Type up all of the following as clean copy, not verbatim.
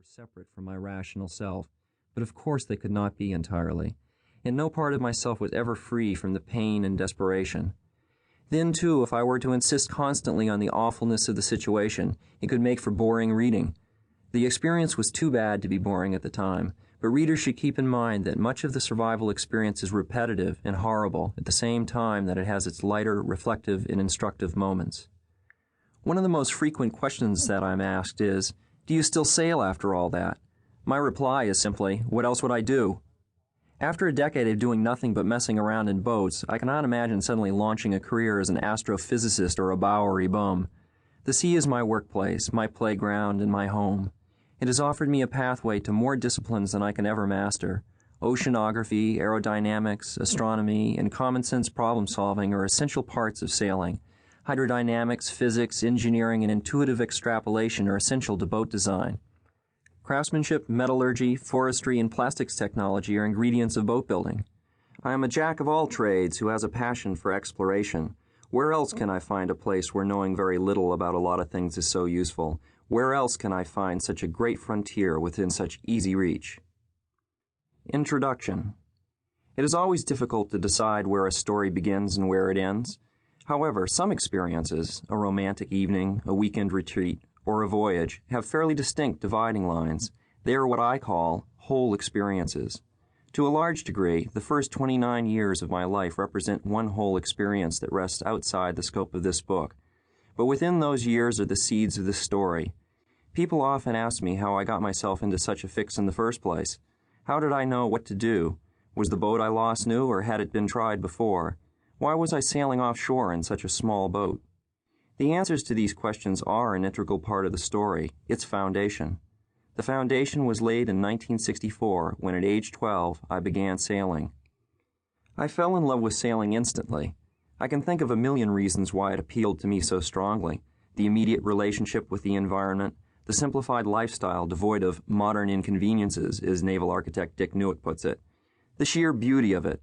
separate from my rational self, but of course they could not be entirely, and no part of myself was ever free from the pain and desperation. Then, too, if I were to insist constantly on the awfulness of the situation, it could make for boring reading. The experience was too bad to be boring at the time, but readers should keep in mind that much of the survival experience is repetitive and horrible at the same time that it has its lighter, reflective, and instructive moments. One of the most frequent questions that I'm asked is, "Do you still sail after all that?" My reply is simply, "What else would I do?" After a decade of doing nothing but messing around in boats, I cannot imagine suddenly launching a career as an astrophysicist or a Bowery bum. The sea is my workplace, my playground, and my home. It has offered me a pathway to more disciplines than I can ever master. Oceanography, aerodynamics, astronomy, and common-sense problem-solving are essential parts of sailing. Hydrodynamics, physics, engineering, and intuitive extrapolation are essential to boat design. Craftsmanship, metallurgy, forestry, and plastics technology are ingredients of boat building. I am a jack of all trades who has a passion for exploration. Where else can I find a place where knowing very little about a lot of things is so useful? Where else can I find such a great frontier within such easy reach? Introduction. It is always difficult to decide where a story begins and where it ends. However, some experiences, a romantic evening, a weekend retreat, or a voyage, have fairly distinct dividing lines. They are what I call whole experiences. To a large degree, the first 29 years of my life represent one whole experience that rests outside the scope of this book. But within those years are the seeds of this story. People often ask me how I got myself into such a fix in the first place. How did I know what to do? Was the boat I lost new, or had it been tried before? Why was I sailing offshore in such a small boat? The answers to these questions are an integral part of the story, its foundation. The foundation was laid in 1964 when at age 12 I began sailing. I fell in love with sailing instantly. I can think of a million reasons why it appealed to me so strongly. The immediate relationship with the environment, the simplified lifestyle devoid of modern inconveniences, as naval architect Dick Newitt puts it, the sheer beauty of it.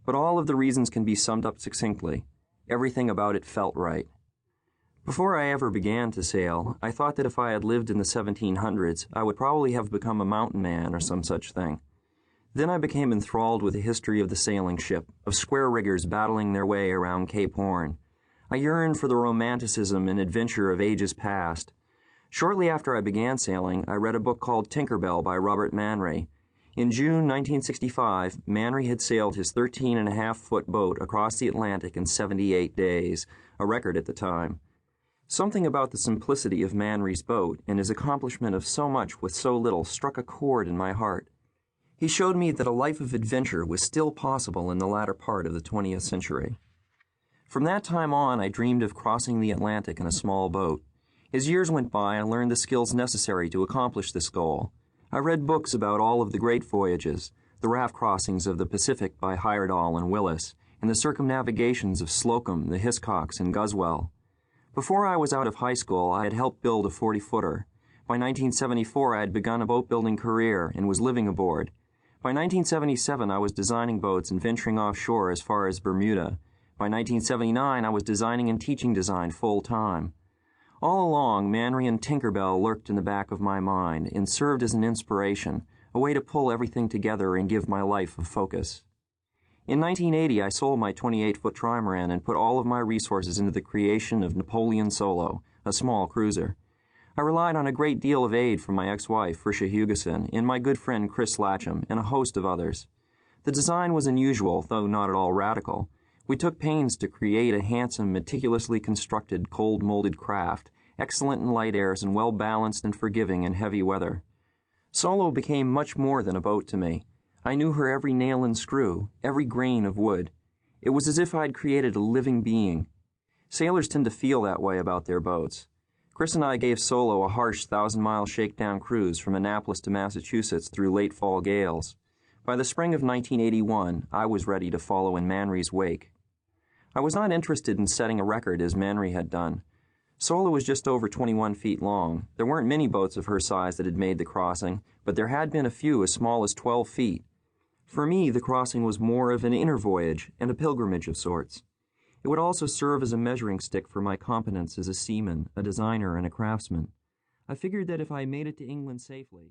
But all of the reasons can be summed up succinctly. Everything about it felt right. Before I ever began to sail, I thought that if I had lived in the 1700s, I would probably have become a mountain man or some such thing. Then I became enthralled with the history of the sailing ship, of square riggers battling their way around Cape Horn. I yearned for the romanticism and adventure of ages past. Shortly after I began sailing, I read a book called Tinker Bell by Robert Manry. In June 1965, Manry had sailed his 13.5-foot boat across the Atlantic in 78 days, a record at the time. Something about the simplicity of Manry's boat and his accomplishment of so much with so little struck a chord in my heart. He showed me that a life of adventure was still possible in the latter part of the 20th century. From that time on, I dreamed of crossing the Atlantic in a small boat. As years went by, I learned the skills necessary to accomplish this goal. I read books about all of the great voyages, the raft crossings of the Pacific by Heyerdahl and Willis, and the circumnavigations of Slocum, the Hiscox, and Guswell. Before I was out of high school, I had helped build a 40-footer. By 1974, I had begun a boat-building career and was living aboard. By 1977, I was designing boats and venturing offshore as far as Bermuda. By 1979, I was designing and teaching design full-time. All along, Manry and Tinker Bell lurked in the back of my mind and served as an inspiration, a way to pull everything together and give my life a focus. In 1980, I sold my 28-foot trimaran and put all of my resources into the creation of Napoleon Solo, a small cruiser. I relied on a great deal of aid from my ex-wife, Frisha Hugeson, and my good friend Chris Latcham, and a host of others. The design was unusual, though not at all radical. We took pains to create a handsome, meticulously constructed, cold-molded craft, excellent in light airs and well-balanced and forgiving in heavy weather. Solo became much more than a boat to me. I knew her every nail and screw, every grain of wood. It was as if I'd created a living being. Sailors tend to feel that way about their boats. Chris and I gave Solo a harsh 1,000-mile shakedown cruise from Annapolis to Massachusetts through late fall gales. By the spring of 1981, I was ready to follow in Manry's wake. I was not interested in setting a record as Manry had done. Solo was just over 21 feet long. There weren't many boats of her size that had made the crossing, but there had been a few as small as 12 feet. For me, the crossing was more of an inner voyage and a pilgrimage of sorts. It would also serve as a measuring stick for my competence as a seaman, a designer, and a craftsman. I figured that if I made it to England safely,